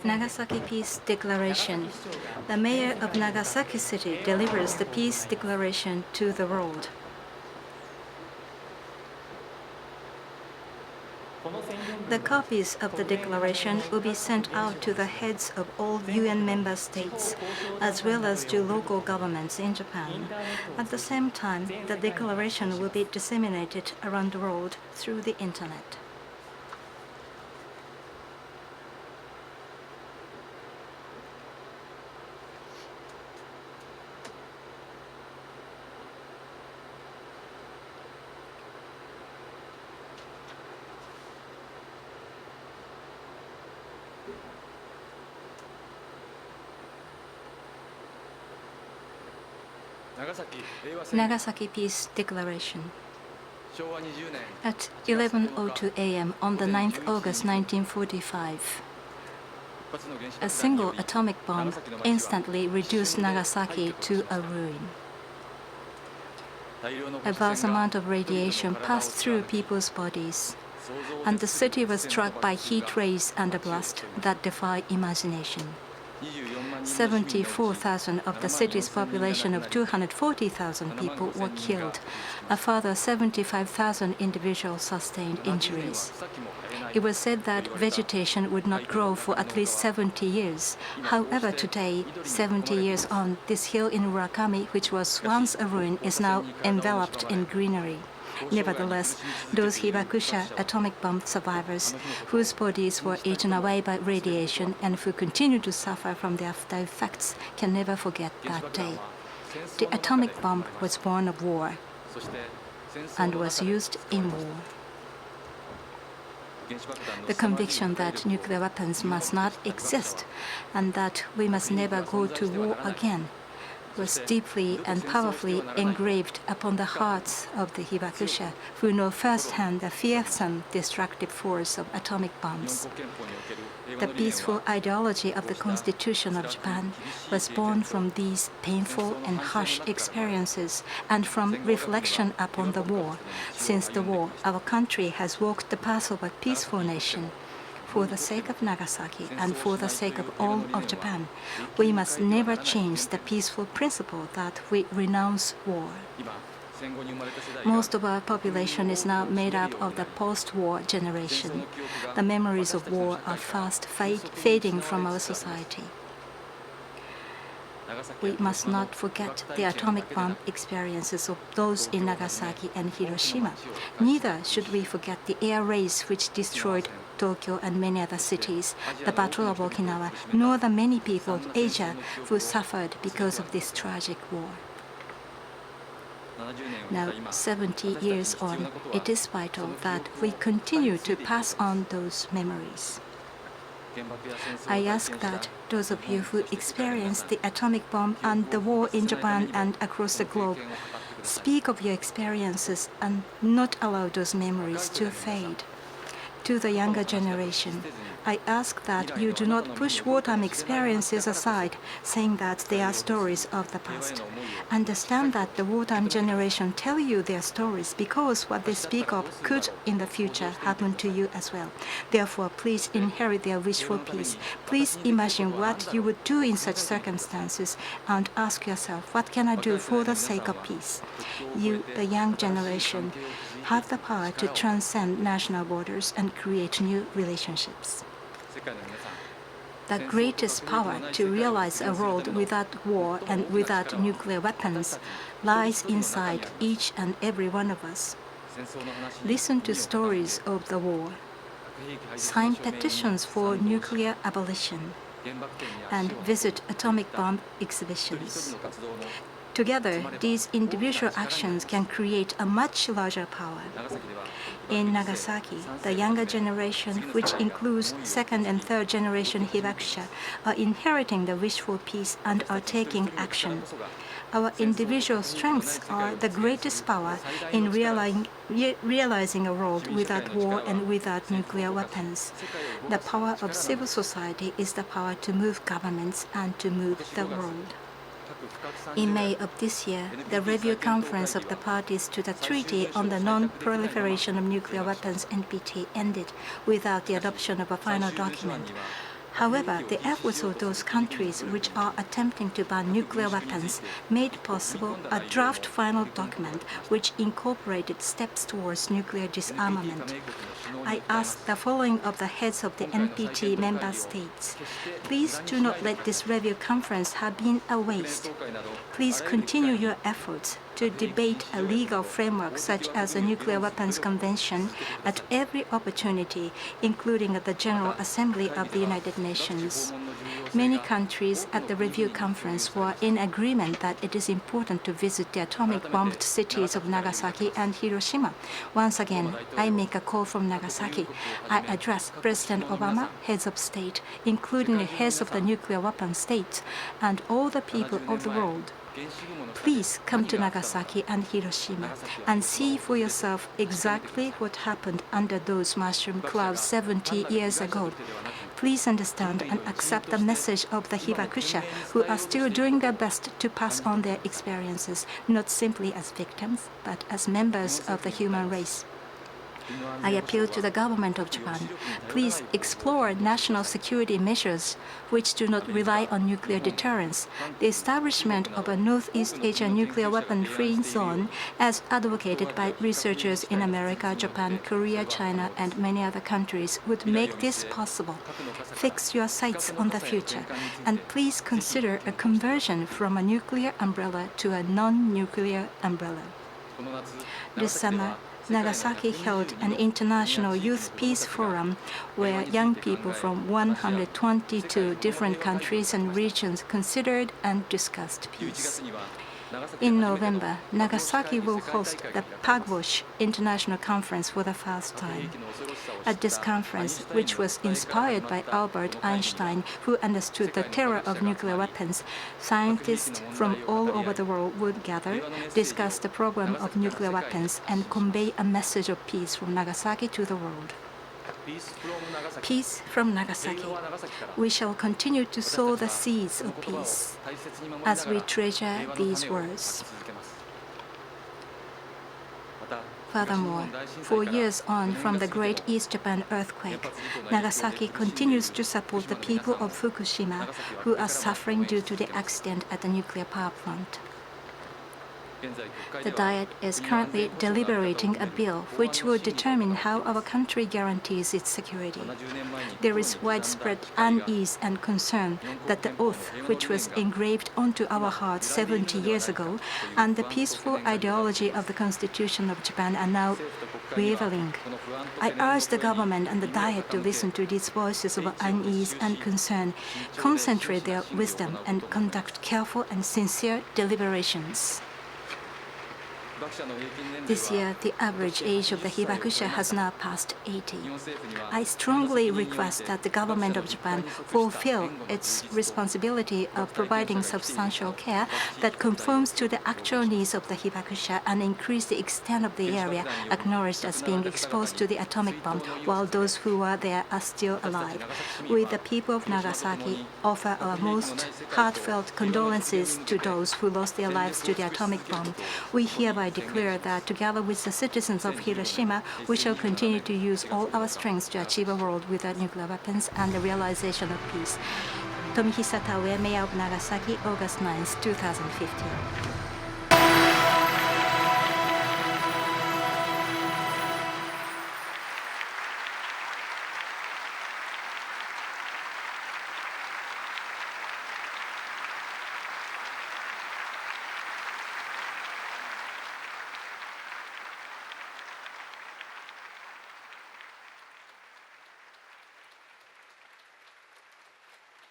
Nagasaki Peace Declaration. The Mayor of Nagasaki City delivers the Peace Declaration to the world. The copies of the declaration will be sent out to the heads of all UN member states, as well as to local governments in Japan. At the same time, the declaration will be disseminated around the world through the internet. Nagasaki Peace Declaration. At 11:02 a.m. on the 9th August 1945, a single atomic bomb instantly reduced Nagasaki to a ruin. A vast amount of radiation passed through people's bodies, and the city was struck by heat rays and a blast that defy imagination. 74,000 of the city's population of 240,000 people were killed. A further 75,000 individuals sustained injuries. It was said that vegetation would not grow for at least 70 years. However, today, 70 years on, this hill in Murakami, which was once a ruin, is now enveloped in greenery. Nevertheless, those Hibakusha atomic bomb survivors whose bodies were eaten away by radiation and who continue to suffer from the after effects can never forget that day. The atomic bomb was born of war and was used in war. The conviction that nuclear weapons must not exist and that we must never go to war again was deeply and powerfully engraved upon the hearts of the Hibakusha, who know firsthand the fearsome destructive force of atomic bombs. The peaceful ideology of the Constitution of Japan was born from these painful and harsh experiences and from reflection upon the war. Since the war, our country has walked the path of a peaceful nation. For the sake of Nagasaki and for the sake of all of Japan, we must never change the peaceful principle that we renounce war. Most of our population is now made up of the post-war generation. The memories of war are fast fading from our society. We must not forget the atomic bomb experiences of those in Nagasaki and Hiroshima. Neither should we forget the air raids which destroyed Tokyo and many other cities, the Battle of Okinawa, nor the many people of Asia who suffered because of this tragic war. Now, 70 years on, it is vital that we continue to pass on those memories. I ask that those of you who experienced the atomic bomb and the war in Japan and across the globe speak of your experiences and not allow those memories to fade. To the younger generation, I ask that you do not push wartime experiences aside, saying that they are stories of the past. Understand that the wartime generation tell you their stories because what they speak of could in the future happen to you as well. Therefore, please inherit their wish for peace. Please imagine what you would do in such circumstances and ask yourself, what can I do for the sake of peace? You, the young generation, have the power to transcend national borders and create new relationships. The greatest power to realize a world without war and without nuclear weapons lies inside each and every one of us. Listen to stories of the war. Sign petitions for nuclear abolition and visit atomic bomb exhibitions. Together, these individual actions can create a much larger power. In Nagasaki, the younger generation, which includes second and third generation Hibakusha, are inheriting the wish for peace and are taking action. Our individual strengths are the greatest power in realizing a world without war and without nuclear weapons. The power of civil society is the power to move governments and to move the world. In May of this year, the review conference of the parties to the Treaty on the Non-Proliferation of Nuclear Weapons (NPT) ended without the adoption of a final document. However, the efforts of those countries which are attempting to ban nuclear weapons made possible a draft final document which incorporated steps towards nuclear disarmament. I ask the following of the heads of the NPT member states. Please do not let this review conference have been a waste. Please continue your efforts to debate a legal framework such as the Nuclear Weapons Convention at every opportunity, including at the General Assembly of the United Nations. Many countries at the review conference were in agreement that it is important to visit the atomic-bombed cities of Nagasaki and Hiroshima. Once again, I make a call from Nagasaki. I address President Obama, heads of state, including the heads of the nuclear weapon states, and all the people of the world. Please come to Nagasaki and Hiroshima and see for yourself exactly what happened under those mushroom clouds 70 years ago. Please understand and accept the message of the hibakusha, who are still doing their best to pass on their experiences, not simply as victims, but as members of the human race. I appeal to the government of Japan. Please explore national security measures which do not rely on nuclear deterrence. The establishment of a Northeast Asia nuclear weapon-free zone, as advocated by researchers in America, Japan, Korea, China, and many other countries, would make this possible. Fix your sights on the future, and please consider a conversion from a nuclear umbrella to a non-nuclear umbrella. This summer, Nagasaki held an international youth peace forum where young people from 122 different countries and regions considered and discussed peace. In November, Nagasaki will host the Pugwash International Conference for the first time. At this conference, which was inspired by Albert Einstein, who understood the terror of nuclear weapons, scientists from all over the world would gather, discuss the problem of nuclear weapons, and convey a message of peace from Nagasaki to the world. Peace from Nagasaki. We shall continue to sow the seeds of peace as we treasure these words. Furthermore, 4 years on from the Great East Japan earthquake, Nagasaki continues to support the people of Fukushima who are suffering due to the accident at the nuclear power plant. The Diet is currently deliberating a bill which will determine how our country guarantees its security. There is widespread unease and concern that the oath which was engraved onto our hearts 70 years ago and the peaceful ideology of the Constitution of Japan are now wavering. I urge the government and the Diet to listen to these voices of unease and concern, concentrate their wisdom, and conduct careful and sincere deliberations. This year, the average age of the hibakusha has now passed 80. I strongly request that the government of Japan fulfill its responsibility of providing substantial care that conforms to the actual needs of the hibakusha and increase the extent of the area acknowledged as being exposed to the atomic bomb while those who are there are still alive. We, the people of Nagasaki, offer our most heartfelt condolences to those who lost their lives to the atomic bomb. We hereby declare that together with the citizens of Hiroshima, we shall continue to use all our strengths to achieve a world without nuclear weapons and the realization of peace. Tomihisa Taue, Mayor of Nagasaki, August 9, 2015.